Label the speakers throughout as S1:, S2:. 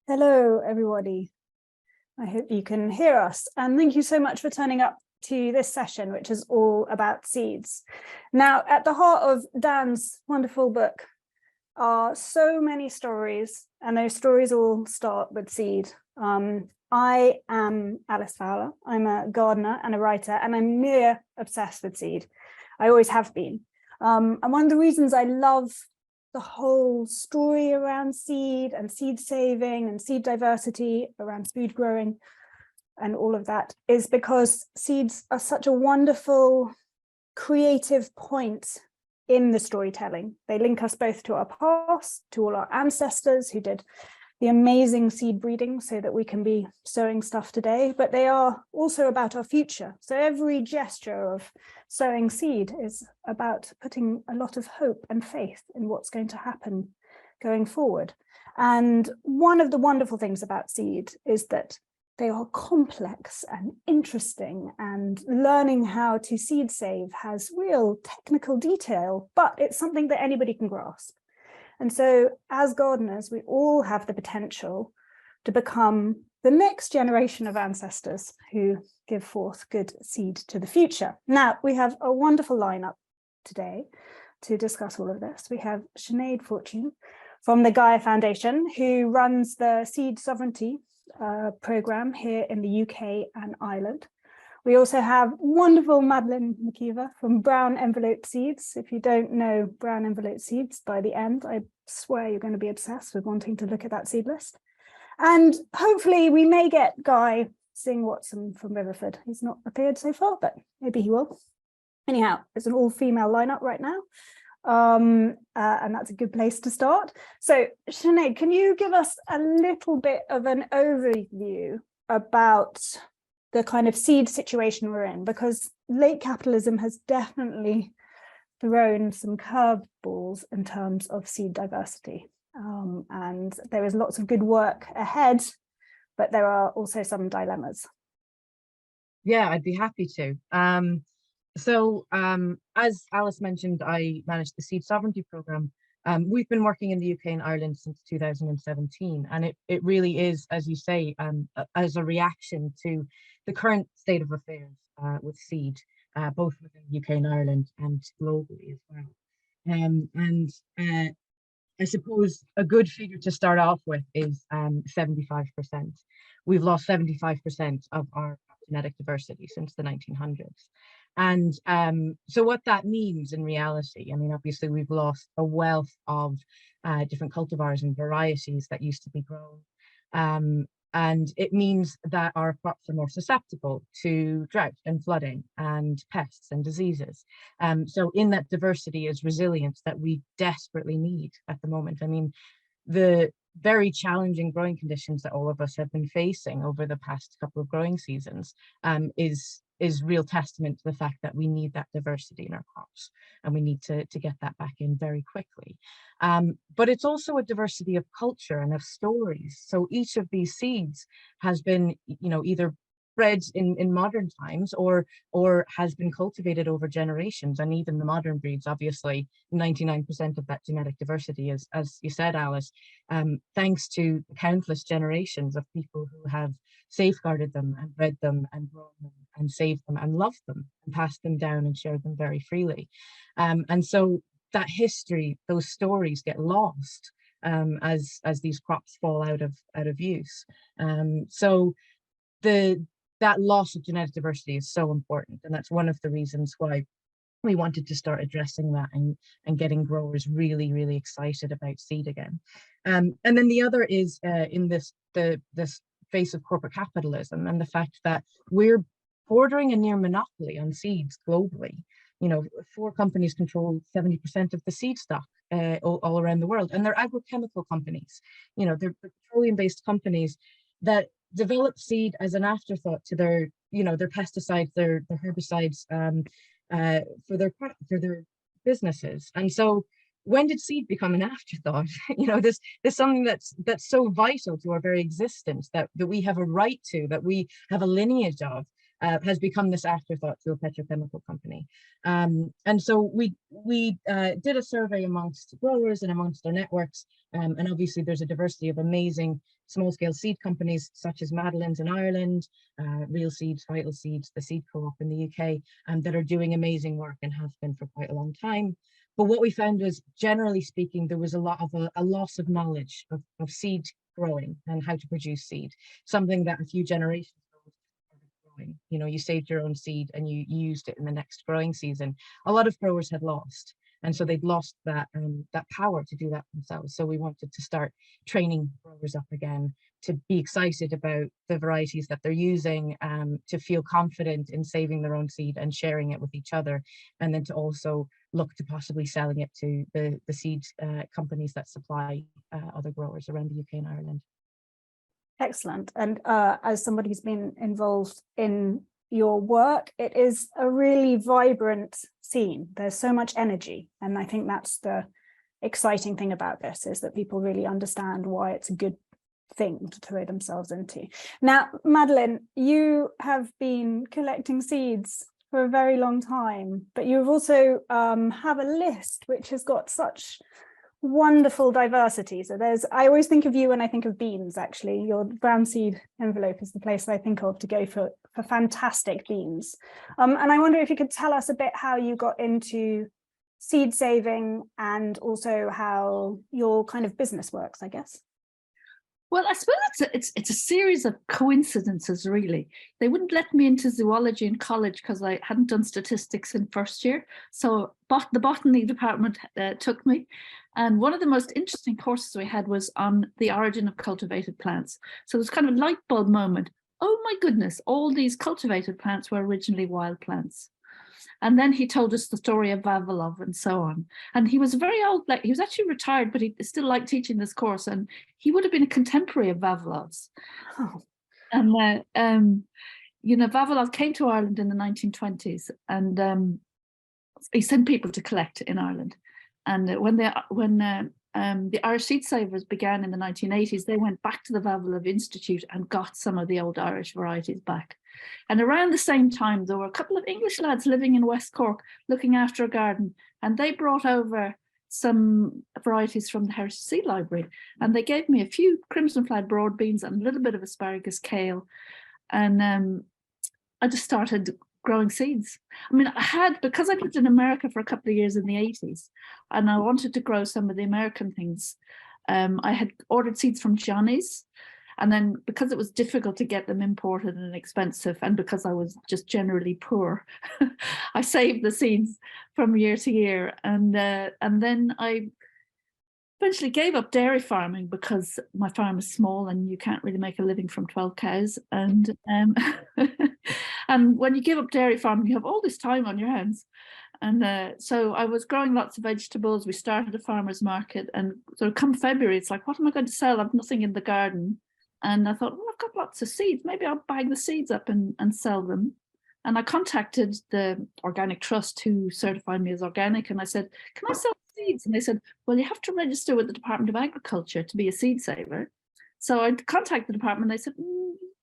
S1: Hello, everybody. I hope you can hear us. And thank you so much for turning up to this session, which is all about seeds. Now, at the heart of Dan's wonderful book are so many stories, and those stories all start with seed. I am Alys Fowler. I'm a gardener and a writer, and I'm near obsessed with seed. I always have been. And one of the reasons I love the whole story around seed and seed saving and seed diversity around food growing and all of that is because seeds are such a wonderful creative point in the storytelling. They link us both to our past, to all our ancestors who did the amazing seed breeding so that we can be sowing stuff today, but they are also about our future. So every gesture of sowing seed is about putting a lot of hope and faith in what's going to happen going forward. And one of the wonderful things about seed is that they are complex and interesting, and learning how to seed save has real technical detail, but it's something that anybody can grasp. And so as gardeners, we all have the potential to become the next generation of ancestors who give forth good seed to the future. Now, we have a wonderful lineup today to discuss all of this. We have Sinead from the Gaia Foundation, who runs the Seed Sovereignty program here in the UK and Ireland. We also have wonderful Madeline McKeever from Brown Envelope Seeds. If you don't know Brown Envelope Seeds, by the end, I swear you're going to be obsessed with wanting to look at that seed list. And hopefully we may get Guy Singh-Watson from Riverford. He's not appeared so far, but maybe he will. Anyhow, it's an all-female lineup right now. And that's a good place to start. So Sinead, can you give us a little bit of an overview about the kind of seed situation we're in, because late capitalism has definitely thrown some curveballs in terms of seed diversity. And there is lots of good work ahead, but there are also some dilemmas.
S2: Yeah, I'd be happy to. As Alys mentioned, I managed the Seed Sovereignty Programme. We've been working in the UK and Ireland since 2017, and it really is, as you say, as a reaction to the current state of affairs with seed, both within the UK and Ireland and globally as well. I suppose a good figure to start off with is 75%. We've lost 75% of our genetic diversity since the 1900s. And so what that means in reality, I mean, obviously we've lost a wealth of different cultivars and varieties that used to be grown. And it means that our crops are more susceptible to drought and flooding and pests and diseases. So in that diversity is resilience that we desperately need at the moment. I mean, the very challenging growing conditions that all of us have been facing over the past couple of growing seasons is real testament to the fact that we need that diversity in our crops, and we need to get that back in very quickly. But it's also a diversity of culture and of stories. So each of these seeds has been, either bred in modern times or has been cultivated over generations. And even the modern breeds, obviously 99% of that genetic diversity is, as you said, Alys, thanks to countless generations of people who have safeguarded them and bred them and grown them and saved them and loved them and passed them down and shared them very freely. And so that history, those stories get lost as these crops fall out of use. So that loss of genetic diversity is so important, and that's one of the reasons why we wanted to start addressing that and getting growers really, really excited about seed again. And then the other is in this face of corporate capitalism and the fact that we're bordering a near monopoly on seeds globally. 4 companies control 70% of the seed stock all around the world, and they're agrochemical companies. They're petroleum-based companies that develop seed as an afterthought to their pesticides, their herbicides for their businesses. And so when did seed become an afterthought? This is something that's so vital to our very existence, that we have a right to, that we have a lineage of. has become this afterthought to a petrochemical company. And so we did a survey amongst growers and amongst our networks, and obviously there's a diversity of amazing small-scale seed companies such as Madeline's in Ireland, Real Seeds, Vital Seeds, the Seed Co-op in the UK, that are doing amazing work and have been for quite a long time. But what we found was, generally speaking, there was a lot of a loss of knowledge of seed growing and how to produce seed, something that a few generations ago was growing. You know, you saved your own seed and you used it in the next growing season. A lot of growers had lost. And so they'd lost that power to do that themselves. So we wanted to start training growers up again to be excited about the varieties that they're using, to feel confident in saving their own seed and sharing it with each other, and then to also look to possibly selling it to the seed companies that supply other growers around the UK and Ireland.
S1: Excellent. And as somebody who's been involved in your work, it is a really vibrant scene. There's so much energy, and I think that's the exciting thing about this, is that people really understand why it's a good thing to throw themselves into. Now, Madeline, you have been collecting seeds for a very long time, but you've also have a list which has got such wonderful diversity. So I always think of you when I think of beans, actually. Your brown seed envelope is the place I think of to go for fantastic beans. And I wonder if you could tell us a bit how you got into seed saving, and also how your kind of business works, I guess.
S3: Well, I suppose it's a series of coincidences, really. They wouldn't let me into zoology in college because I hadn't done statistics in first year. So the botany department took me. And one of the most interesting courses we had was on the origin of cultivated plants. So it was kind of a light bulb moment. Oh my goodness, all these cultivated plants were originally wild plants. And then he told us the story of Vavilov and so on. And he was very old, he was actually retired, but he still liked teaching this course. And he would have been a contemporary of Vavilov's. Oh. And, you know, Vavilov came to Ireland in the 1920s, and he sent people to collect in Ireland. And when the Irish seed savers began in the 1980s, they went back to the Vavilov Institute and got some of the old Irish varieties back. And around the same time, there were a couple of English lads living in West Cork looking after a garden, and they brought over some varieties from the Heritage Seed Library. And they gave me a few crimson flag broad beans and a little bit of asparagus kale. And I just started growing seeds. I mean, because I lived in America for a couple of years in the 80s, and I wanted to grow some of the American things. I had ordered seeds from Johnny's, and then because it was difficult to get them imported and expensive, and because I was just generally poor, I saved the seeds from year to year. And then I eventually gave up dairy farming because my farm is small and you can't really make a living from 12 cows. And and when you give up dairy farming, you have all this time on your hands. And so I was growing lots of vegetables. We started a farmer's market, and so come February, it's like, what am I going to sell? I've nothing in the garden. And I thought, well, I've got lots of seeds. Maybe I'll bag the seeds up and sell them. And I contacted the Organic Trust, who certified me as organic. And I said, can I sell seeds? And they said, well, you have to register with the Department of Agriculture to be a seed saver. So I contacted the department. They said,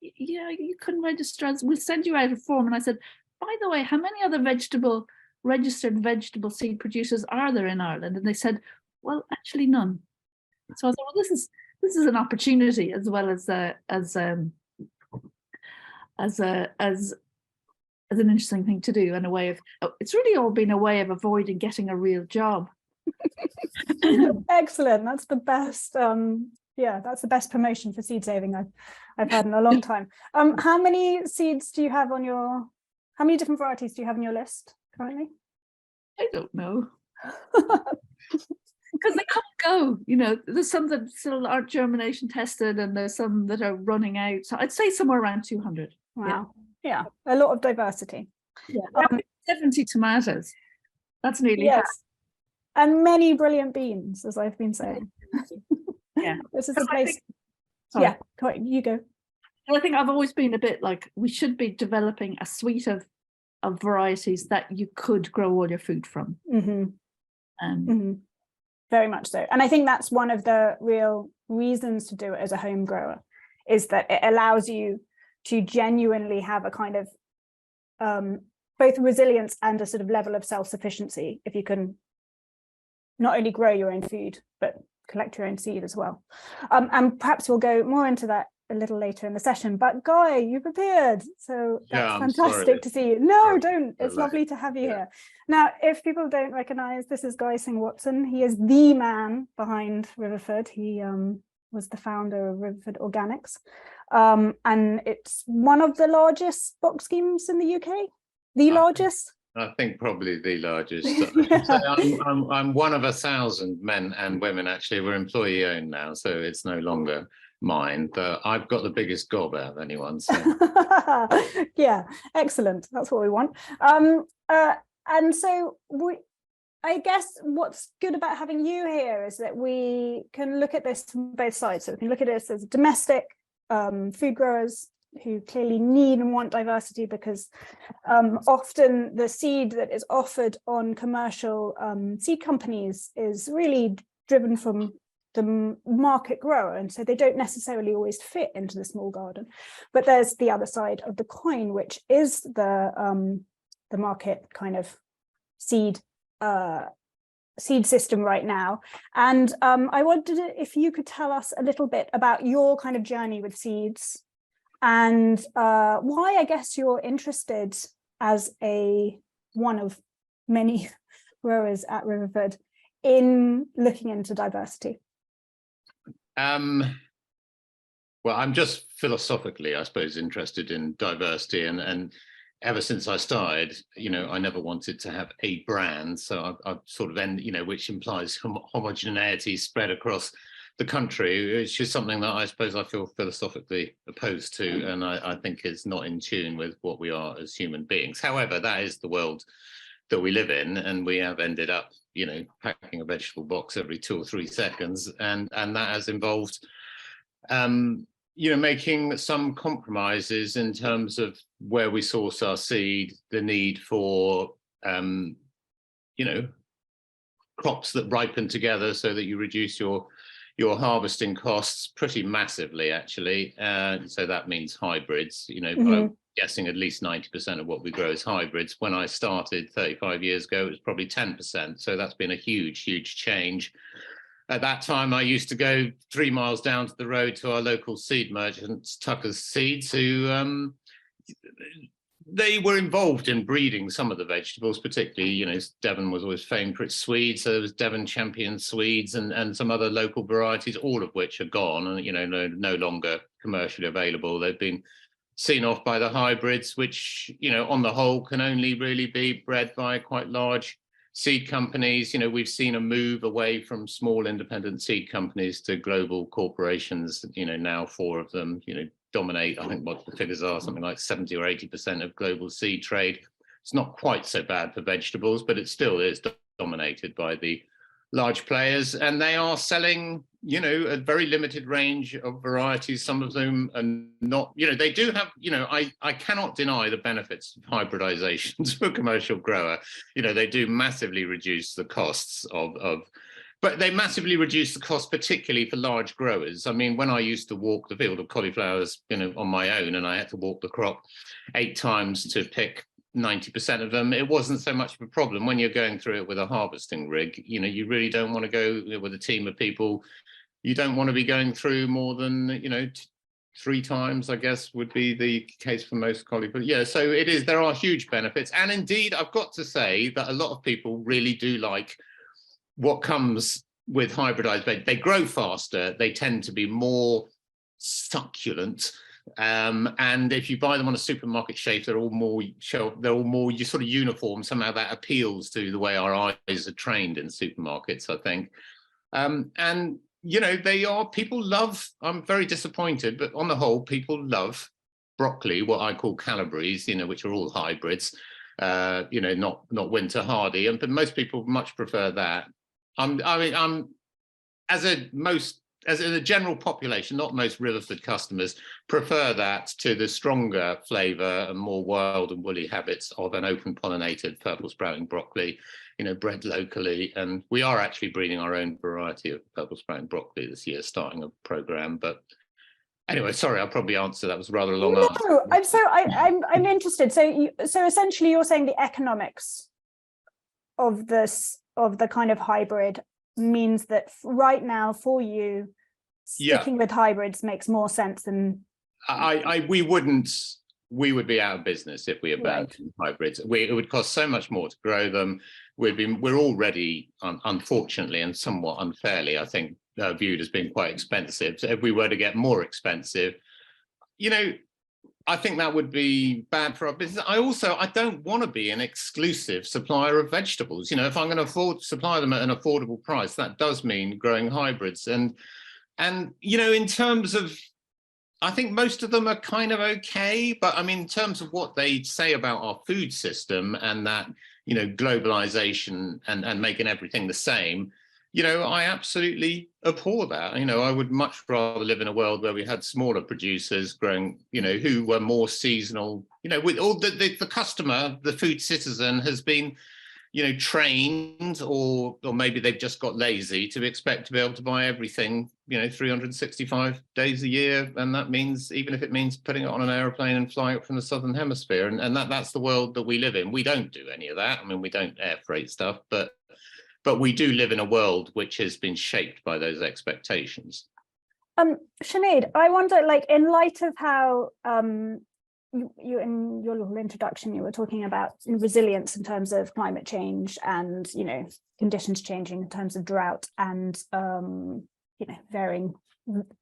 S3: yeah, you can register. We'll send you out a form. And I said, by the way, how many other registered vegetable seed producers are there in Ireland? And they said, well, actually none. So I thought, well, this is an opportunity as well as an interesting thing to do, and a way of, it's really all been a way of avoiding getting a real job.
S1: Excellent. That's the best. Yeah, that's the best promotion for seed saving I've had in a long time. How many seeds do you have on your? How many different varieties do you have on your list currently?
S3: I don't know. Because they come and go, you know. There's some that still aren't germination tested, and there's some that are running out. So I'd say somewhere around 200.
S1: Wow. Yeah, a lot of diversity.
S3: Yeah, 70 tomatoes. That's nearly half.
S1: And many brilliant beans, as I've been saying.
S3: Yeah.
S1: This is the place. Yeah, you go.
S3: I think I've always been a bit like, we should be developing a suite of varieties that you could grow all your food from.
S1: Mm-hmm. Very much so. And I think that's one of the real reasons to do it as a home grower, is that it allows you to genuinely have a kind of both resilience and a sort of level of self-sufficiency if you can not only grow your own food, but collect your own seed as well. And perhaps we'll go more into that a little later in the session. But Guy, you prepared, so that's fantastic to see you. No, don't. It's lovely to have you here. Now, if people don't recognize, this is Guy Singh-Watson. He is the man behind Riverford. He was the founder of Riverford Organics, and it's one of the largest box schemes in the UK. The largest.
S4: I think probably the largest.
S1: Yeah.
S4: I'm one of 1,000 men and women. Actually, we're employee owned now, so it's no longer mine. But I've got the biggest gob out of anyone. So.
S1: Yeah, excellent. That's what we want. And so I guess what's good about having you here is that we can look at this from both sides. So we can look at this as domestic food growers who clearly need and want diversity, because often the seed that is offered on commercial seed companies is really driven from the market grower, and so they don't necessarily always fit into the small garden. But there's the other side of the coin, which is the market kind of seed system right now. And I wondered if you could tell us a little bit about your kind of journey with seeds, and why I guess you're interested as one of many growers at Riverford in looking into diversity.
S4: Well, I'm just philosophically, I suppose, interested in diversity, and ever since I started, I never wanted to have a brand. So I've sort of which implies homogeneity spread across the country, which is something that I suppose I feel philosophically opposed to, and I think is not in tune with what we are as human beings. However, that is the world that we live in, and we have ended up, packing a vegetable box every 2 or 3 seconds, and that has involved, making some compromises in terms of where we source our seed, the need for, crops that ripen together so that you reduce your harvesting costs pretty massively, actually. So that means hybrids. I'm guessing at least 90% of what we grow is hybrids. When I started 35 years ago, it was probably 10%. So that's been a huge, huge change. At that time, I used to go 3 miles down to the road to our local seed merchants, Tucker's Seeds, who they were involved in breeding some of the vegetables, particularly, Devon was always famed for its Swedes. So there was Devon Champion Swedes and some other local varieties, all of which are gone and, no longer commercially available. They've been seen off by the hybrids, which, on the whole can only really be bred by quite large seed companies. We've seen a move away from small independent seed companies to global corporations. Now 4 of them, dominate. I think what the figures are, something like 70 or 80% of global seed trade. It's not quite so bad for vegetables, but it still is dominated by the large players, and they are selling, a very limited range of varieties. Some of them are not, they do have, I cannot deny the benefits of hybridization to a commercial grower. They do massively reduce the costs but they massively reduce the cost, particularly for large growers. I mean, when I used to walk the field of cauliflowers, on my own, and I had to walk the crop 8 times to pick 90% of them, it wasn't so much of a problem. When you're going through it with a harvesting rig, you really don't want to go with a team of people. You don't want to be going through more than, 3 times, I guess, would be the case for most cauliflower. Yeah, so it is, there are huge benefits. And indeed, I've got to say that a lot of people really do like what comes with hybridized veg. They grow faster, they tend to be more succulent, and if you buy them on a supermarket shelf, they're all more sort of uniform. Somehow that appeals to the way our eyes are trained in supermarkets, I think. And people love, I'm very disappointed, but on the whole, people love broccoli, what I call Calabres, which are all hybrids, not winter hardy, but most people much prefer that. As a general population, not most Riverford customers prefer that to the stronger flavour and more wild and woolly habits of an open pollinated purple sprouting broccoli, bred locally. And we are actually breeding our own variety of purple sprouting broccoli this year, starting a programme. But Anyway, sorry, I'll probably answer. That was rather a long answer.
S1: No, I'm interested. So essentially, you're saying the economics of the kind of hybrid means that right now for you, sticking with hybrids makes more sense than
S4: we would be out of business if we abandoned hybrids. It would cost so much more to grow them. We're already, unfortunately and somewhat unfairly, I think, viewed as being quite expensive. So if we were to get more expensive, I think that would be bad for our business. I don't want to be an exclusive supplier of vegetables. If I'm going to supply them at an affordable price, that does mean growing hybrids. And in terms of, I think most of them are kind of okay, but I mean, in terms of what they say about our food system and that, globalization and making everything the same, I absolutely abhor that. I would much rather live in a world where we had smaller producers growing, who were more seasonal, with all the customer, the food citizen has been, trained, or maybe they've just got lazy to expect to be able to buy everything, 365 days a year. And that means, even if it means putting it on an airplane and flying it from the Southern Hemisphere, and that's the world that we live in. We don't do any of that. I mean, we don't air freight stuff, but we do live in a world which has been shaped by those expectations.
S1: Sinead, I wonder, in light of how you in your little introduction, you were talking about resilience in terms of climate change and, conditions changing in terms of drought and, varying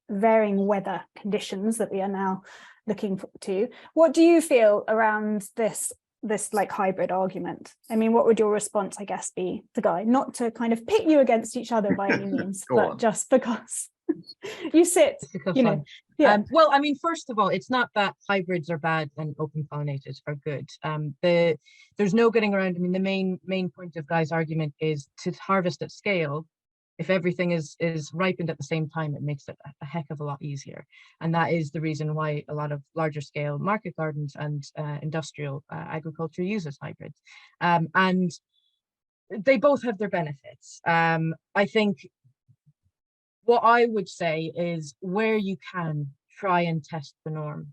S1: weather conditions that we are now looking to. What do you feel around this hybrid argument? I mean, what would your response, I guess, be to Guy? Not to kind of pit you against each other by any means, but just because you sit,
S2: well, I mean, first of all, it's not that hybrids are bad and open pollinators are good. There's no getting around. I mean, the main point of Guy's argument is to harvest at scale. If everything is ripened at the same time, it makes it a heck of a lot easier. And that is the reason why a lot of larger scale market gardens and industrial agriculture uses hybrids. And they both have their benefits. I think what I would say is, where you can, try and test the norm.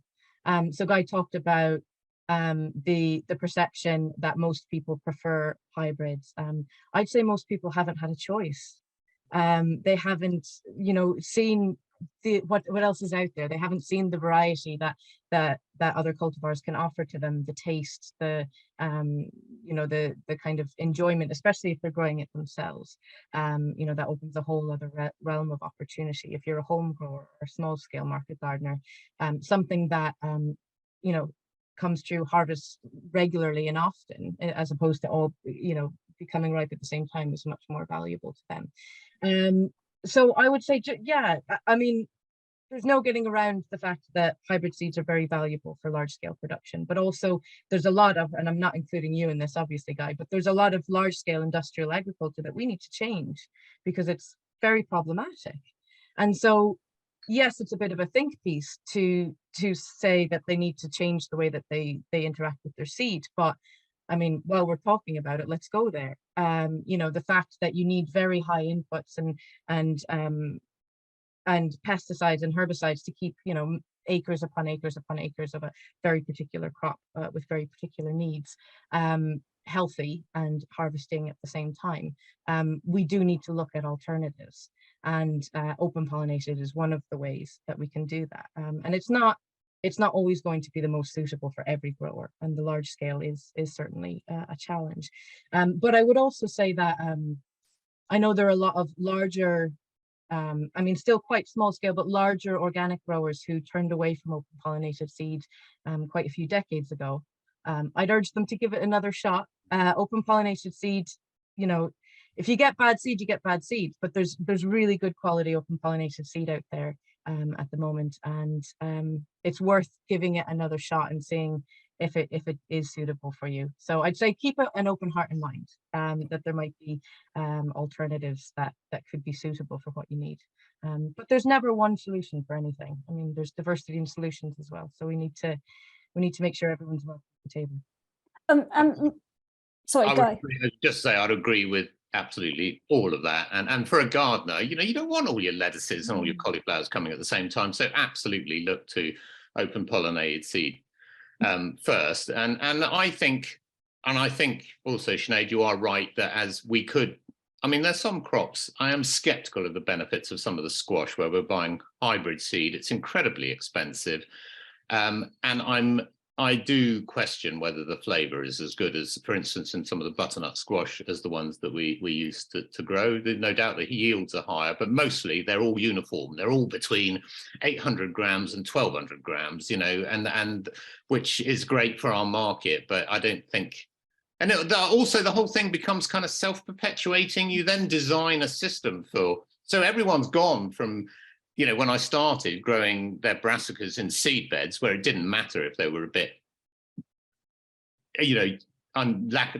S2: So Guy talked about the perception that most people prefer hybrids. I'd say most people haven't had a choice. They haven't, seen what else is out there. They haven't seen the variety that other cultivars can offer to them, the taste, the kind of enjoyment, especially if they're growing it themselves. That opens a whole other realm of opportunity. If you're a home grower or small scale market gardener, something that comes through harvest regularly and often, as opposed to all becoming ripe at the same time, is much more valuable to them. So I would say, I mean, there's no getting around the fact that hybrid seeds are very valuable for large scale production, but also there's a lot of, and I'm not including you in this, obviously, Guy, but there's a lot of large scale industrial agriculture that we need to change because it's very problematic. And so, yes, it's a bit of a think piece to say that they need to change the way that they interact with their seed. But I mean, while we're talking about it, let's go there. The fact that you need very high inputs and pesticides and herbicides to keep, acres upon acres upon acres of a very particular crop with very particular needs healthy and harvesting at the same time. We do need to look at alternatives, and open pollinated is one of the ways that we can do that. And it's not always going to be the most suitable for every grower, and the large scale is certainly a challenge. But I would also say that I know there are a lot of larger, I mean, still quite small scale, but larger organic growers who turned away from open pollinated seed quite a few decades ago. I'd urge them to give it another shot. Open pollinated seed, if you get bad seed, you get bad seed, but there's really good quality open pollinated seed out there at the moment, and it's worth giving it another shot and seeing if it is suitable for you. So I'd say keep an open heart and mind, that there might be alternatives that could be suitable for what you need. But there's never one solution for anything. I mean, there's diversity in solutions as well. So we need to make sure everyone's welcome at the table.
S1: Sorry, Guy.
S4: Just say I'd agree with absolutely all of that. And for a gardener, you know, you don't want all your lettuces and all your cauliflowers coming at the same time. So absolutely look to open pollinated seed first. And I think also, Sinead, you are right that as we could, I mean, there's some crops, I am skeptical of the benefits of some of the squash where we're buying hybrid seed. It's incredibly expensive. And I do question whether the flavour is as good as, for instance, in some of the butternut squash as the ones that we used to grow. No doubt the yields are higher, but mostly they're all uniform. They're all between 800 grams and 1200 grams, you know, and which is great for our market, but I don't think. And also the whole thing becomes kind of self-perpetuating. You then design a system so everyone's gone from, you know, when I started growing their brassicas in seed beds where it didn't matter if they were a bit, you know,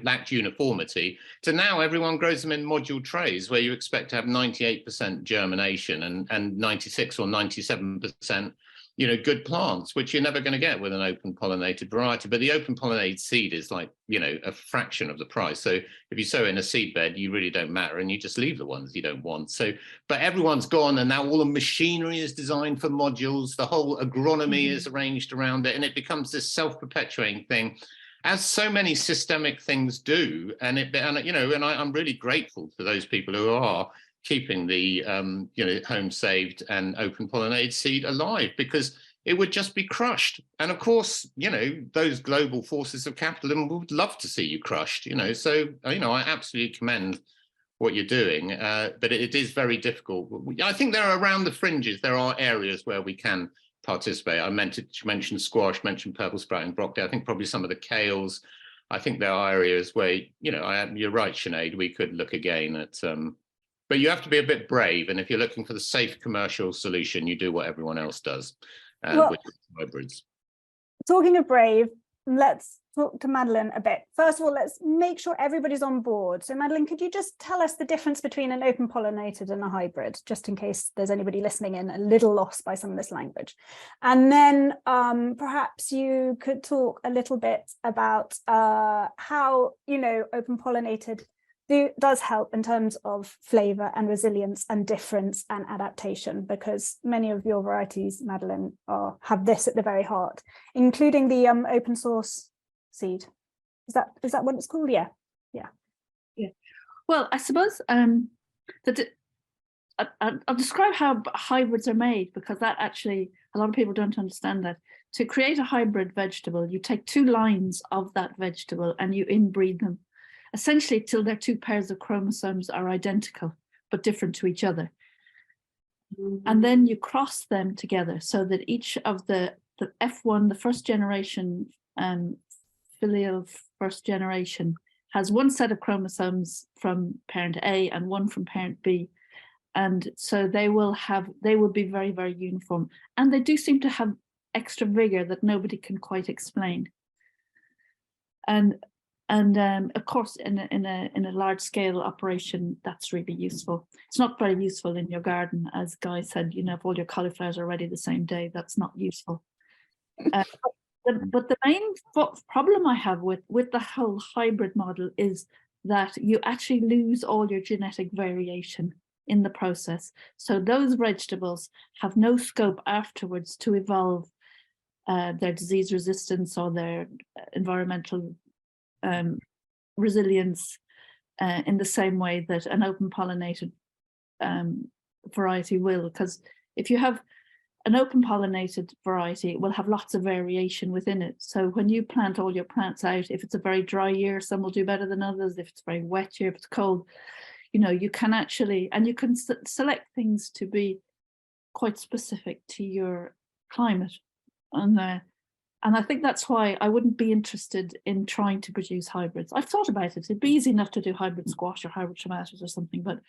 S4: lacked uniformity, to now everyone grows them in module trays where you expect to have 98% germination and 96 or 97%, you know, good plants, which you're never going to get with an open pollinated variety. But the open pollinated seed is like, you know, a fraction of the price. So if you sow in a seed bed, you really don't matter, and you just leave the ones you don't want. So, but everyone's gone, and now all the machinery is designed for modules. The whole agronomy is arranged around it, and it becomes this self-perpetuating thing, as so many systemic things do. And you know, and I'm really grateful to those people who are keeping the you know, home saved and open pollinated seed alive, because it would just be crushed. And of course, you know, those global forces of capitalism would love to see you crushed, you know. So, you know, I absolutely commend what you're doing, but it is very difficult. I think there are around the fringes, there are areas where we can participate. I mentioned squash, mentioned purple sprouting broccoli. I think probably some of the kales. I think there are areas where, you know, you're right, Sinead, we could look again at but you have to be a bit brave, and if you're looking for the safe commercial solution, you do what everyone else does, which is hybrids.
S1: Talking of brave, let's talk to Madeline a bit. First of all, let's make sure everybody's on board. So Madeline, could you just tell us the difference between an open pollinated and a hybrid, just in case there's anybody listening in a little lost by some of this language? And then perhaps you could talk a little bit about how, you know, open pollinated does help in terms of flavour and resilience and difference and adaptation, because many of your varieties, Madeline, have this at the very heart, including the open source seed. Is that what it's called? Yeah.
S3: Well, I suppose that I'll describe how hybrids are made, because that actually, a lot of people don't understand that. To create a hybrid vegetable, you take two lines of that vegetable and you inbreed them, essentially till their two pairs of chromosomes are identical but different to each other. And then you cross them together so that each of the F1, the first generation, filial first generation, has one set of chromosomes from parent A and one from parent B. And so they will be very, very uniform. And they do seem to have extra vigor that nobody can quite explain. And of course, in a large scale operation, that's really useful. It's not very useful in your garden, as Guy said. You know, if all your cauliflowers are ready the same day, that's not useful. But the main problem I have with the whole hybrid model is that you actually lose all your genetic variation in the process. So those vegetables have no scope afterwards to evolve their disease resistance or their environmental resilience in the same way that an open pollinated variety will. Because if you have an open pollinated variety, it will have lots of variation within it. So when you plant all your plants out, if it's a very dry year, some will do better than others. If it's a very wet year, if it's cold, you know, you can actually, and you can select things to be quite specific to your climate. And I think that's why I wouldn't be interested in trying to produce hybrids. I've thought about it. It'd be easy enough to do hybrid squash or hybrid tomatoes or something, but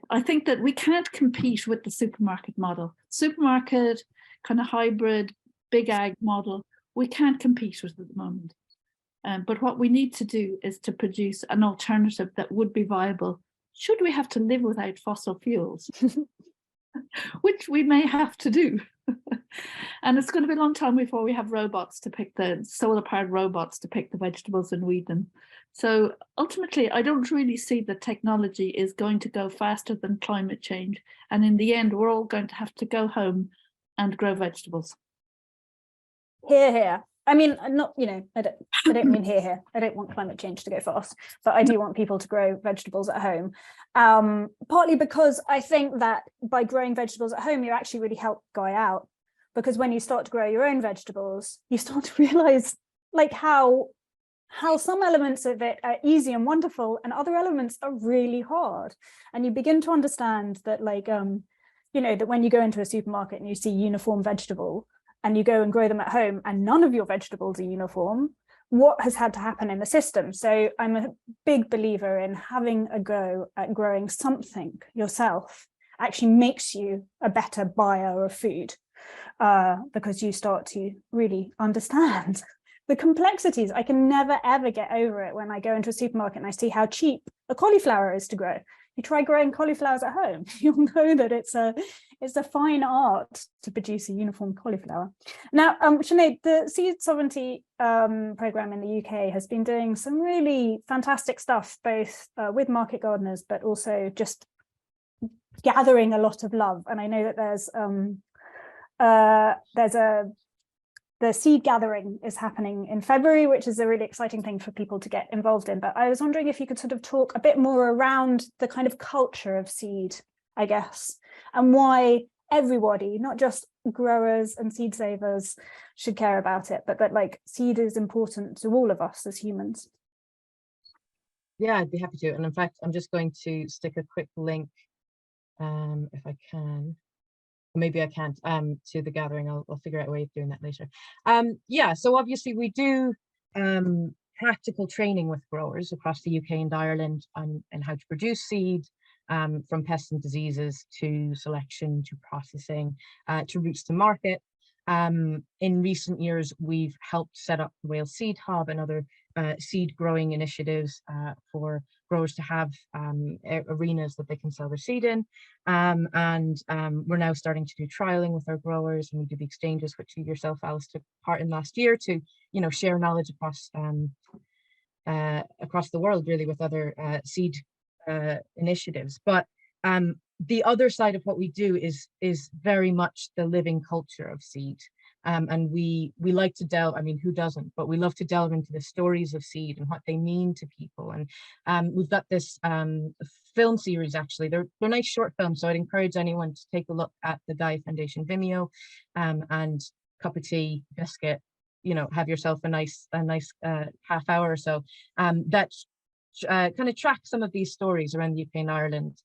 S3: I think that we can't compete with the supermarket model. Supermarket, kind of hybrid, big ag model, we can't compete with at the moment. But what we need to do is to produce an alternative that would be viable should we have to live without fossil fuels, which we may have to do. And it's going to be a long time before we have robots to pick the solar-powered robots to pick the vegetables and weed them. So ultimately, I don't really see that technology is going to go faster than climate change. And in the end, we're all going to have to go home and grow vegetables.
S1: Hear, hear. I mean, not, you know, I don't mean hear, hear. I don't want climate change to go fast, but I do want people to grow vegetables at home. Partly because I think that by growing vegetables at home, you actually really help Gaia out. Because when you start to grow your own vegetables, you start to realize like how some elements of it are easy and wonderful and other elements are really hard. And you begin to understand that, like, you know, that when you go into a supermarket and you see uniform vegetable and you go and grow them at home and none of your vegetables are uniform, what has had to happen in the system? So I'm a big believer in having a go at growing something yourself actually makes you a better buyer of food, because you start to really understand the complexities. I can never, ever get over it when I go into a supermarket and I see how cheap a cauliflower is to grow. You try growing cauliflowers at home, you'll know that it's a fine art to produce a uniform cauliflower. Now, Sinead, the Seed Sovereignty program in the UK has been doing some really fantastic stuff, both with market gardeners, but also just gathering a lot of love. And I know that the seed gathering is happening in February, which is a really exciting thing for people to get involved in. But I was wondering if you could sort of talk a bit more around the kind of culture of seed, I guess, and why everybody, not just growers and seed savers, should care about it, but that like seed is important to all of us as humans.
S2: Yeah, I'd be happy to. And in fact, I'm just going to stick a quick link, if I can. Maybe I can't, to the gathering. I'll figure out a way of doing that later. Yeah, so obviously we do practical training with growers across the UK and Ireland on how to produce seed, from pests and diseases to selection to processing to routes to market. In recent years, we've helped set up the Wales Seed Hub and other seed growing initiatives for growers to have arenas that they can sell their seed in. We're now starting to do trialing with our growers, and we do the exchanges, which you yourself, Alys, took part in last year to, you know, share knowledge across the world, really, with other seed initiatives. But the other side of what we do is very much the living culture of seed. And we like to delve, I mean, who doesn't, but we love to delve into the stories of seed and what they mean to people. And we've got this film series, actually. They're nice short films, so I'd encourage anyone to take a look at the Gaia Foundation Vimeo, and cup of tea, biscuit, you know, have yourself a nice half hour or so. That kind of track some of these stories around the UK and Ireland,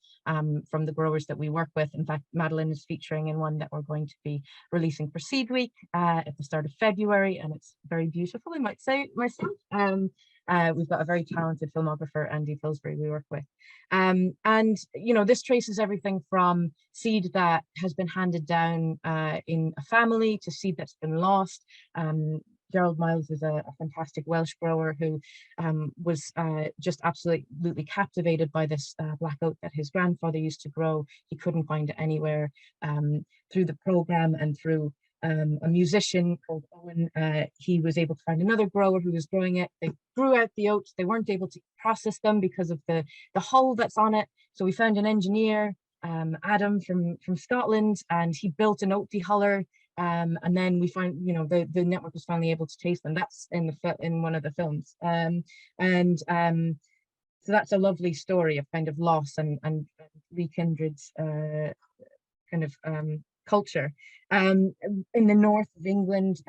S2: from the growers that we work with. In fact, Madeline is featuring in one that we're going to be releasing for Seed Week at the start of February, and it's very beautiful, I might say myself. We've got a very talented filmographer, Andy Pillsbury, we work with. And, you know, this traces everything from seed that has been handed down in a family to seed that's been lost. Gerald Miles is a fantastic Welsh grower who was just absolutely captivated by this black oat that his grandfather used to grow. He couldn't find it anywhere. Through the program and through a musician called Owen, he was able to find another grower who was growing it. They grew out the oats. They weren't able to process them because of the hull that's on it. So we found an engineer, Adam from Scotland, and he built an oat dehuller. And then we find, you know, the network was finally able to taste them. That's in one of the films. So that's a lovely story of kind of loss and rekindred kind of culture. In the north of England,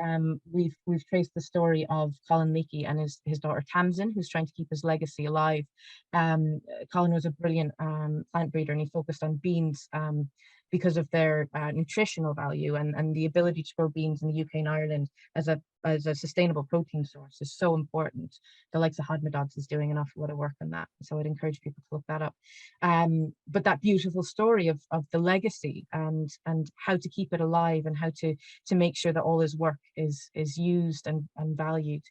S2: we've traced the story of Colin Leakey and his daughter Tamsin, who's trying to keep his legacy alive. Colin was a brilliant plant breeder, and he focused on beans because of their nutritional value, and the ability to grow beans in the UK and Ireland as a sustainable protein source is so important. The likes of Hodmadogs is doing an awful lot of work on that, so I'd encourage people to look that up. But that beautiful story of the legacy and how to keep it alive, and how to make sure that all his work is used and valued.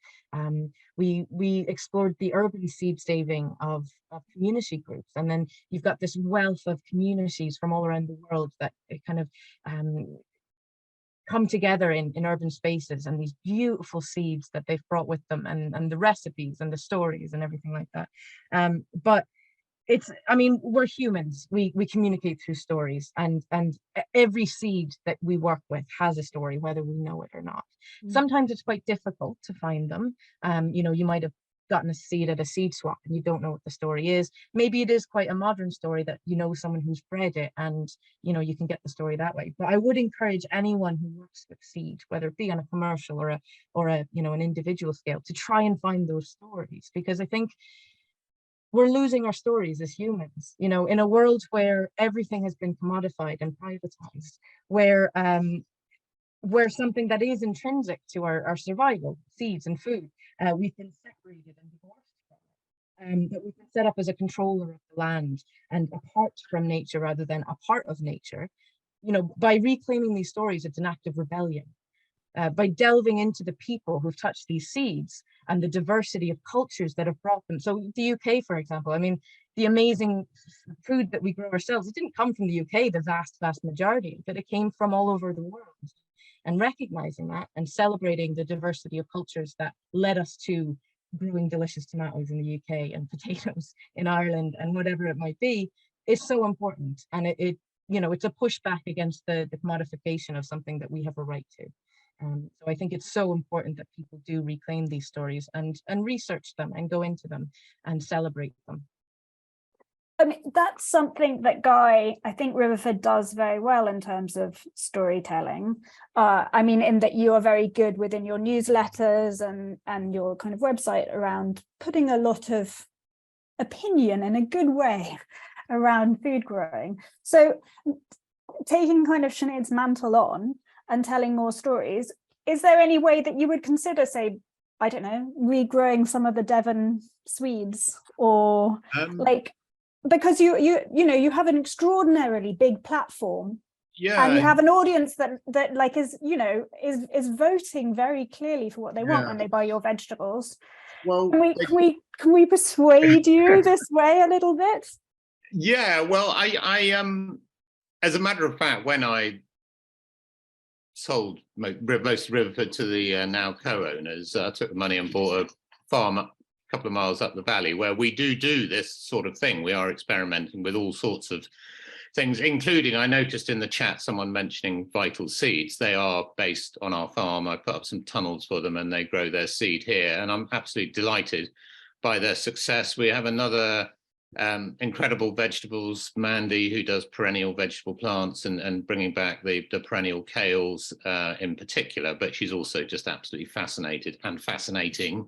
S2: We explored the urban seed saving of community groups, and then you've got this wealth of communities from all around the world that it kind of come together in urban spaces, and these beautiful seeds that they've brought with them, and the recipes and the stories and everything like that. But I mean, we're humans. We communicate through stories, and every seed that we work with has a story, whether we know it or not. Sometimes it's quite difficult to find them. You know, you might have gotten a seed at a seed swap and you don't know what the story is. Maybe it is quite a modern story that you know someone who's bred it, and you know, you can get the story that way. But I would encourage anyone who works with seed, whether it be on a commercial or a you know, an individual scale, to try and find those stories, because I think we're losing our stories as humans, you know, in a world where everything has been commodified and privatized, where something that is intrinsic to our survival, seeds and food, we've been separated and divorced from it, that we've been set up as a controller of the land and apart from nature rather than a part of nature. You know, by reclaiming these stories, it's an act of rebellion. By delving into the people who've touched these seeds and the diversity of cultures that have brought them. So the UK, for example, I mean, the amazing food that we grow ourselves, it didn't come from the UK, the vast majority, but it came from all over the world. And recognizing that and celebrating the diversity of cultures that led us to growing delicious tomatoes in the UK and potatoes in Ireland and whatever it might be, is so important. And it you know, it's a pushback against the commodification of something that we have a right to. So I think it's so important that people do reclaim these stories and research them and go into them and celebrate them.
S1: I mean, that's something that Guy, I think Riverford does very well in terms of storytelling. I mean, in that you are very good within your newsletters and your kind of website around putting a lot of opinion in a good way around food growing. So taking kind of Sinead's mantle on and telling more stories, is there any way that you would consider, say, I don't know, regrowing some of the Devon Swedes, or like, because you know, you have an extraordinarily big platform, and you have an audience that like is, you know, is voting very clearly for what they want when they buy your vegetables. Well, can we persuade you this way a little bit?
S4: Yeah, well, I as a matter of fact, when I sold most of Riverford to the now co-owners, I took the money and bought a farm a couple of miles up the valley where we do this sort of thing. We are experimenting with all sorts of things, including, I noticed in the chat someone mentioning vital seeds. They are based on our farm. I put up some tunnels for them and they grow their seed here, and I'm absolutely delighted by their success. We have another incredible vegetables, Mandy, who does perennial vegetable plants and bringing back the perennial kales in particular, but she's also just absolutely fascinated and fascinating,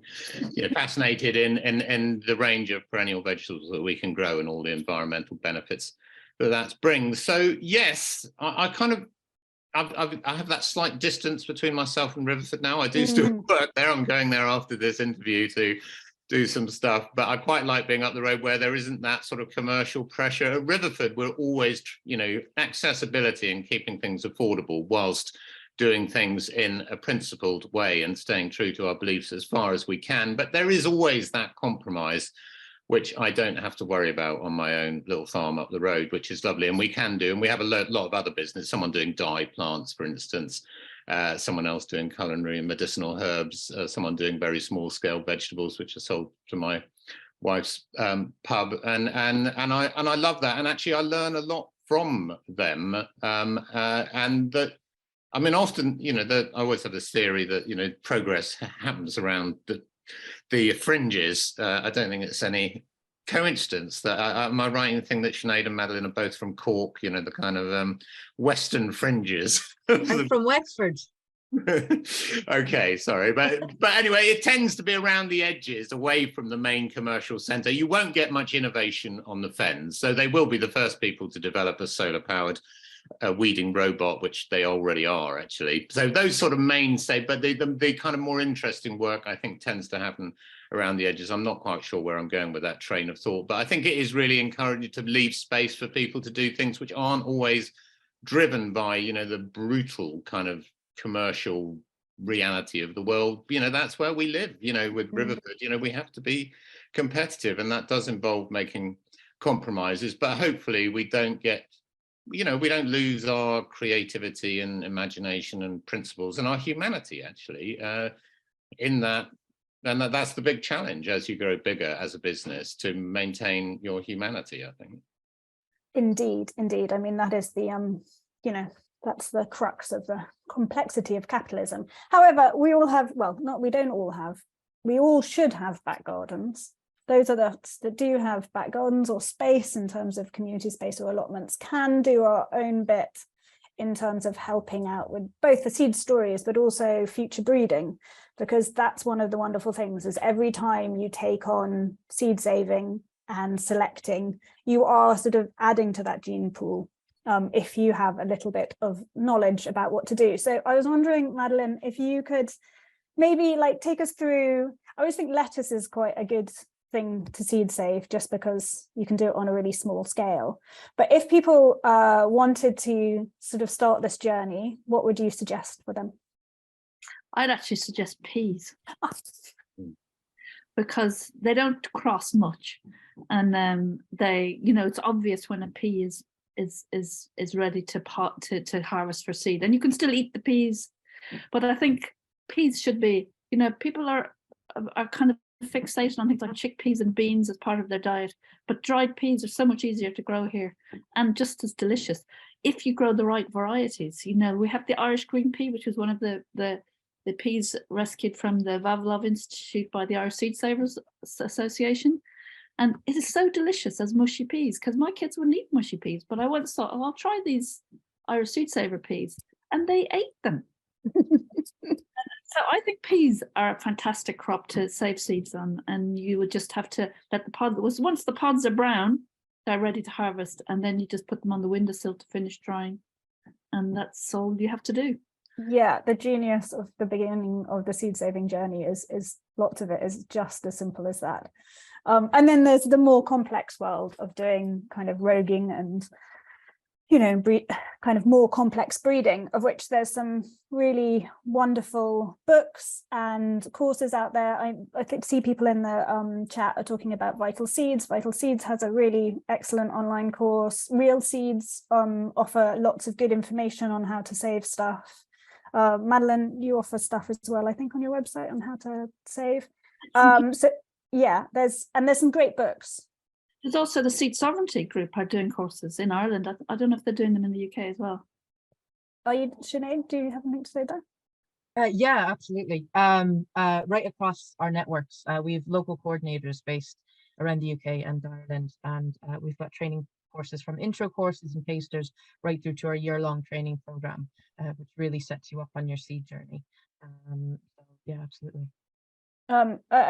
S4: you know, fascinated in the range of perennial vegetables that we can grow and all the environmental benefits that brings. So yes, I have that slight distance between myself and Riverford now. I do still work there. I'm going there after this interview to do some stuff, but I quite like being up the road where there isn't that sort of commercial pressure. At Riverford, we're always, you know, accessibility and keeping things affordable whilst doing things in a principled way and staying true to our beliefs as far as we can. But there is always that compromise, which I don't have to worry about on my own little farm up the road, which is lovely. And we can do, and we have a lot of other business, someone doing dye plants, for instance, someone else doing culinary and medicinal herbs, someone doing very small scale vegetables, which are sold to my wife's pub. And I love that. And actually I learn a lot from them. And that, I mean, often, you know, I always have this theory that, you know, progress happens around the fringes. I don't think it's any coincidence that am I right in thinking that Sinead and Madeline are both from Cork, you know, the kind of western fringes?
S2: I'm from Wexford.
S4: Okay, sorry, but anyway, it tends to be around the edges, away from the main commercial centre. You won't get much innovation on the Fens, so they will be the first people to develop a solar-powered weeding robot, which they already are actually. So those sort of mainstay, but the kind of more interesting work I think tends to happen around the edges. I'm not quite sure where I'm going with that train of thought, but I think it is really encouraging to leave space for people to do things which aren't always driven by, you know, the brutal kind of commercial reality of the world. You know, that's where we live, you know, with Riverford, you know, we have to be competitive, and that does involve making compromises, but hopefully we don't get you know, we don't lose our creativity and imagination and principles and our humanity, actually, in that. And that's the big challenge as you grow bigger as a business, to maintain your humanity, I think.
S1: Indeed, indeed. I mean, that is the, you know, that's the crux of the complexity of capitalism. However, we all have, well, not, we don't all have, we all should have back gardens. Those of us that do have back gardens or space in terms of community space or allotments can do our own bit in terms of helping out with both the seed stories, but also future breeding, because that's one of the wonderful things is every time you take on seed saving and selecting, you are sort of adding to that gene pool if you have a little bit of knowledge about what to do. So I was wondering, Madeline, if you could maybe like take us through, I always think lettuce is quite a good thing to seed save just because you can do it on a really small scale. But if people wanted to sort of start this journey, what would you suggest for them?
S3: I'd actually suggest peas because they don't cross much, and they, you know, it's obvious when a pea is ready to harvest for seed, and you can still eat the peas. But I think peas should be, you know, people are kind of fixated on things like chickpeas and beans as part of their diet, but dried peas are so much easier to grow here and just as delicious if you grow the right varieties. You know, we have the Irish green pea, which is one of the peas rescued from the Vavilov Institute by the Irish Seed Savers Association, and it is so delicious as mushy peas, because my kids wouldn't eat mushy peas, but I once thought, oh, I'll try these Irish Seed Saver peas, and they ate them. So I think peas are a fantastic crop to save seeds on, and you would just have to let the pods, once the pods are brown, they're ready to harvest, and then you just put them on the windowsill to finish drying, and that's all you have to do.
S1: Yeah, the genius of the beginning of the seed saving journey is lots of it is just as simple as that. And then there's the more complex world of doing kind of roguing and, you know, kind of more complex breeding, of which there's some really wonderful books and courses out there. I think see people in the chat are talking about Vital Seeds. Vital Seeds has a really excellent online course. Real Seeds offer lots of good information on how to save stuff. Madeline, you offer stuff as well, I think, on your website on how to save. So yeah, there's some great books.
S3: There's also the Seed Sovereignty group are doing courses in Ireland. I don't know if they're doing them in the UK as well.
S1: Are you, Sinead, do you have anything to say there?
S2: Yeah, absolutely. Right across our networks, we have local coordinators based around the UK and Ireland, and we've got training courses from intro courses and tasters right through to our year-long training program, which really sets you up on your seed journey. So yeah, absolutely.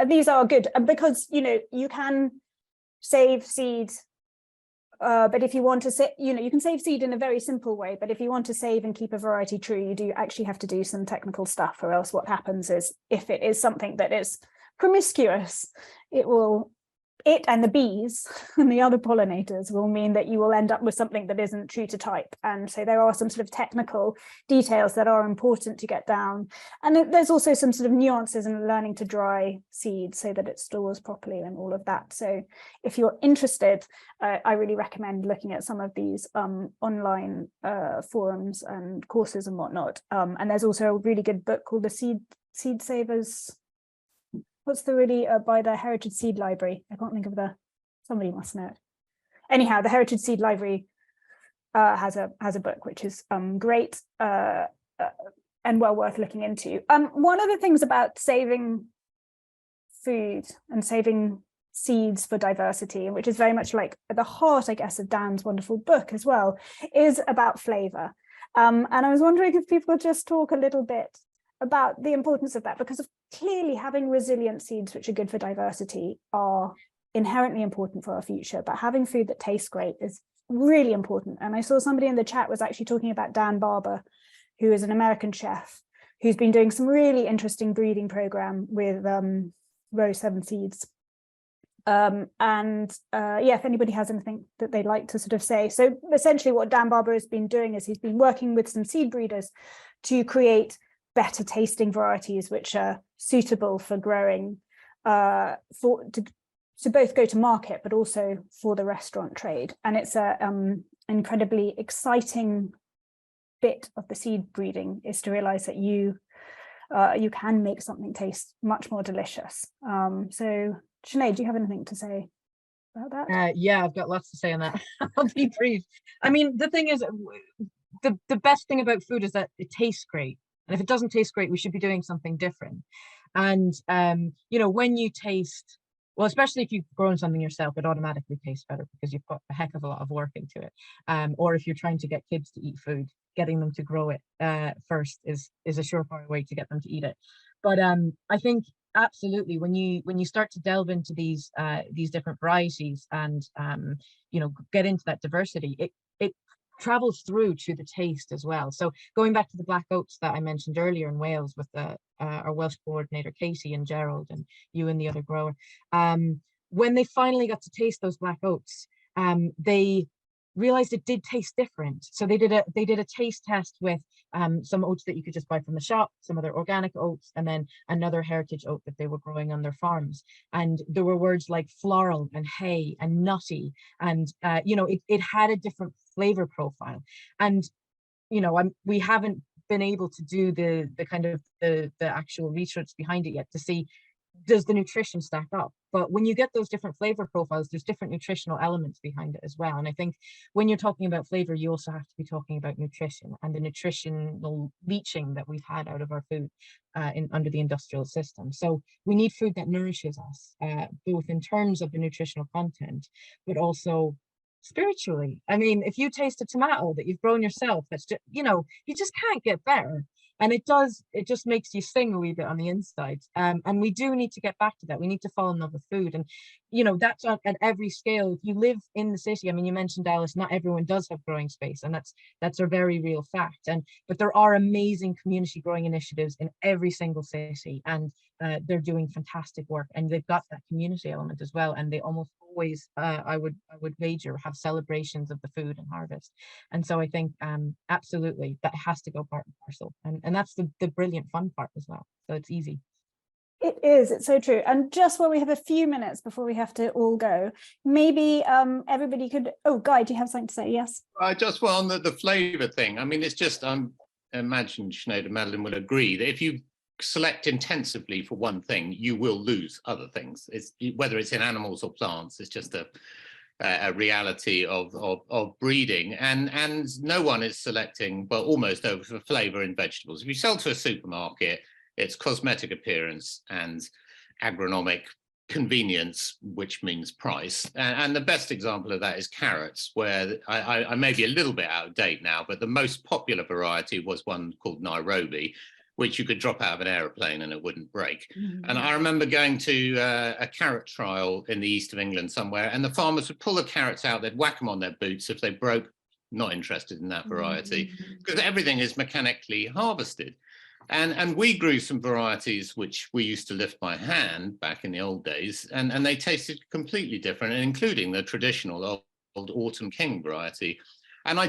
S1: These are good because, you know, you can save seed, but if you want to say, you know, you can save seed in a very simple way, but if you want to save and keep a variety true, you do actually have to do some technical stuff, or else what happens is if it is something that is promiscuous, it and the bees and the other pollinators will mean that you will end up with something that isn't true to type. And so there are some sort of technical details that are important to get down. And there's also some sort of nuances in learning to dry seeds so that it stores properly and all of that. So if you're interested, I really recommend looking at some of these online forums and courses and whatnot. And there's also a really good book called the Seed Savers. What's the really by the Heritage Seed Library? I can't think of somebody must know it. Anyhow, the Heritage Seed Library has a book which is great and well worth looking into. One of the things about saving food and saving seeds for diversity, which is very much like at the heart, I guess, of Dan's wonderful book as well, is about flavour. And I was wondering if people could just talk a little bit about the importance of that, because clearly having resilient seeds which are good for diversity are inherently important for our future, but having food that tastes great is really important. And I saw somebody in the chat was actually talking about Dan Barber, who is an American chef who's been doing some really interesting breeding program with Row 7 seeds. Yeah, if anybody has anything that they'd like to sort of say. So essentially what Dan Barber has been doing is he's been working with some seed breeders to create better tasting varieties which are suitable for growing to both go to market but also for the restaurant trade. And it's incredibly exciting bit of the seed breeding is to realize that you can make something taste much more delicious. So Sinead, do you have anything to say about that?
S2: Yeah, I've got lots to say on that. I'll be brief. I mean, the thing is, the best thing about food is that it tastes great. And if it doesn't taste great, we should be doing something different. And, you know, when you taste, well, especially if you've grown something yourself, it automatically tastes better because you've put a heck of a lot of work into it. Or if you're trying to get kids to eat food, getting them to grow it first is a surefire way to get them to eat it. But I think absolutely when you start to delve into these different varieties and you know, get into that diversity, it travels through to the taste as well. So going back to the black oats that I mentioned earlier in Wales with our Welsh coordinator Katie and Gerald and you and the other grower, when they finally got to taste those black oats, they realized it did taste different. So they did a taste test with some oats that you could just buy from the shop, some other organic oats, and then another heritage oat that they were growing on their farms. And there were words like floral and hay and nutty, and you know, it had a different flavor profile. And you know, we haven't been able to do the kind of the actual research behind it yet to see, does the nutrition stack up? But when you get those different flavor profiles, there's different nutritional elements behind it as well. And I think when you're talking about flavor, you also have to be talking about nutrition and the nutritional leaching that we've had out of our food under the industrial system. So we need food that nourishes us, both in terms of the nutritional content, but also spiritually. I mean, if you taste a tomato that you've grown yourself, that's just, you know, you just can't get better. And it just makes you sing a wee bit on the inside. And we do need to get back to that. We need to fall in love with food. And, you know, that's at every scale. If you live in the city, I mean, you mentioned Alys, not everyone does have growing space. And that's a very real fact. But there are amazing community growing initiatives in every single city. And they're doing fantastic work. And they've got that community element as well. And they almost always, I would wager, have celebrations of the food and harvest. And so I think absolutely that has to go part and parcel. And that's the brilliant fun part as well. So it's easy.
S1: It is, it's so true. And just while we have a few minutes before we have to all go, maybe everybody could, Guy, do you have something to say? Yes.
S4: Just on the flavour thing. I mean, it's just, I imagine Sinead and Madeline will agree that if you select intensively for one thing, you will lose other things. Whether it's in animals or plants, it's just a reality of breeding, and no one is selecting, well, almost over for flavour in vegetables. If you sell to a supermarket, it's cosmetic appearance and agronomic convenience, which means price. And the best example of that is carrots, where I may be a little bit out of date now, but the most popular variety was one called Nairobi, which you could drop out of an aeroplane and it wouldn't break. And I remember going to a carrot trial in the east of England somewhere, and the farmers would pull the carrots out, they'd whack them on their boots. If they broke, not interested in that variety, because everything is mechanically harvested. And we grew some varieties which we used to lift by hand back in the old days, and they tasted completely different, including the traditional old Autumn King variety. And I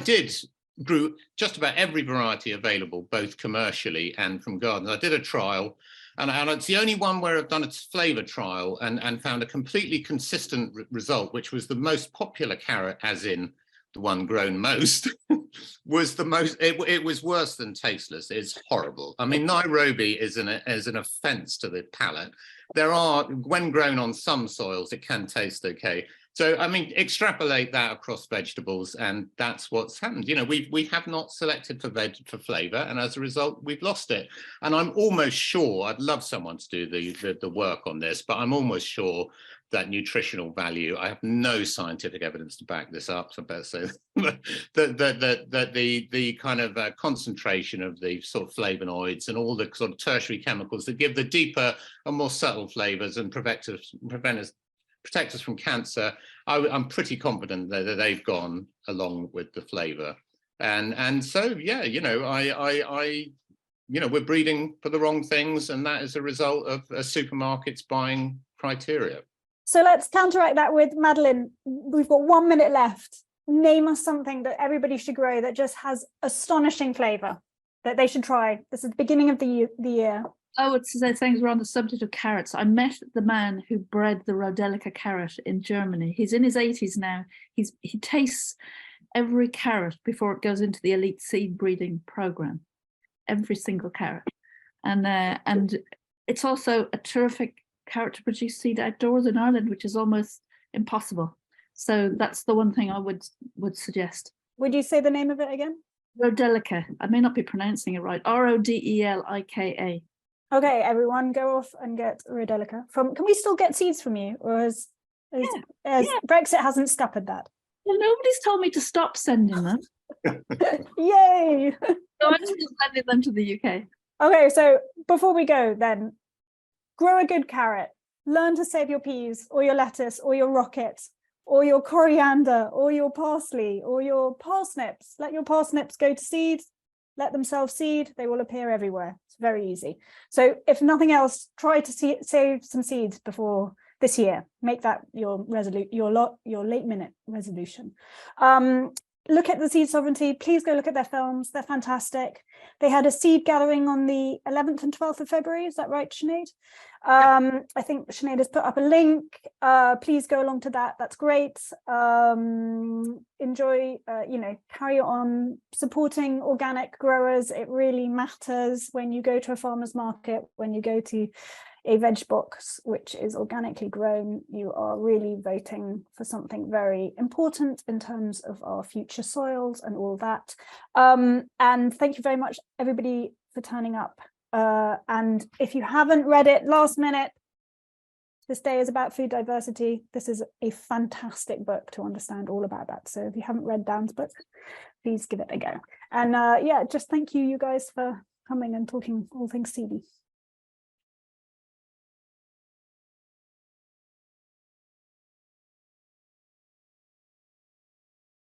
S4: grew just about every variety available, both commercially and from gardens. I did a trial, and it's the only one where I've done a flavour trial and found a completely consistent result, which was the most popular carrot, as in the one grown most, was the most, it was worse than tasteless. It's horrible. I mean, Nairobi is an offence to the palate. When grown on some soils, it can taste okay. So, I mean, extrapolate that across vegetables, and that's what's happened. You know, we have not selected for flavour, and as a result, we've lost it. And I'm almost sure, I'd love someone to do the work on this, but I'm almost sure that nutritional value, I have no scientific evidence to back this up, so I better say that the kind of concentration of the sort of flavonoids and all the sort of tertiary chemicals that give the deeper and more subtle flavours and protect us from cancer, I'm pretty confident that they've gone along with the flavour. And so, yeah, you know, we're breeding for the wrong things, and that is a result of supermarkets buying criteria. So
S1: let's counteract that with Madeline. We've got 1 minute left. Name us something that everybody should grow that just has astonishing flavour that they should try. This is the beginning of the year.
S3: Oh, it's things we're on the subject of carrots. I met the man who bred the Rodelica carrot in Germany. He's in his 80s now. He tastes every carrot before it goes into the elite seed breeding program. Every single carrot. And it's also a terrific carrot to produce seed outdoors in Ireland, which is almost impossible. So that's the one thing I would suggest.
S1: Would you say the name of it again?
S3: Rodelica. I may not be pronouncing it right. Rodelika.
S1: Okay, everyone, go off and get Rodelica. Can we still get seeds from you, or has Brexit hasn't scuppered that?
S3: Well, nobody's told me to stop sending them.
S1: Yay!
S3: So I'm still sending them to the UK.
S1: Okay, so before we go, then, grow a good carrot. Learn to save your peas, or your lettuce, or your rocket, or your coriander, or your parsley, or your parsnips. Let your parsnips go to seed. Let them self-seed. They will appear everywhere. It's very easy. So if nothing else, try to save some seeds before this year. Make that your late minute resolution. Look at the Seed Sovereignty. Please go look at their films. They're fantastic. They had a seed gathering on the 11th and 12th of February. Is that right, Sinead? I think Sinead has put up a link. Please go along to that. That's great. Enjoy, carry on supporting organic growers. It really matters when you go to a farmer's market, when you go to a veg box which is organically grown. You are really voting for something very important in terms of our future soils and all that. And thank you very much, everybody, for turning up. And if you haven't read it last minute, This Day is About Food Diversity. This is a fantastic book to understand all about that. So if you haven't read Dan's book, please give it a go. And just thank you guys for coming and talking all things seedy.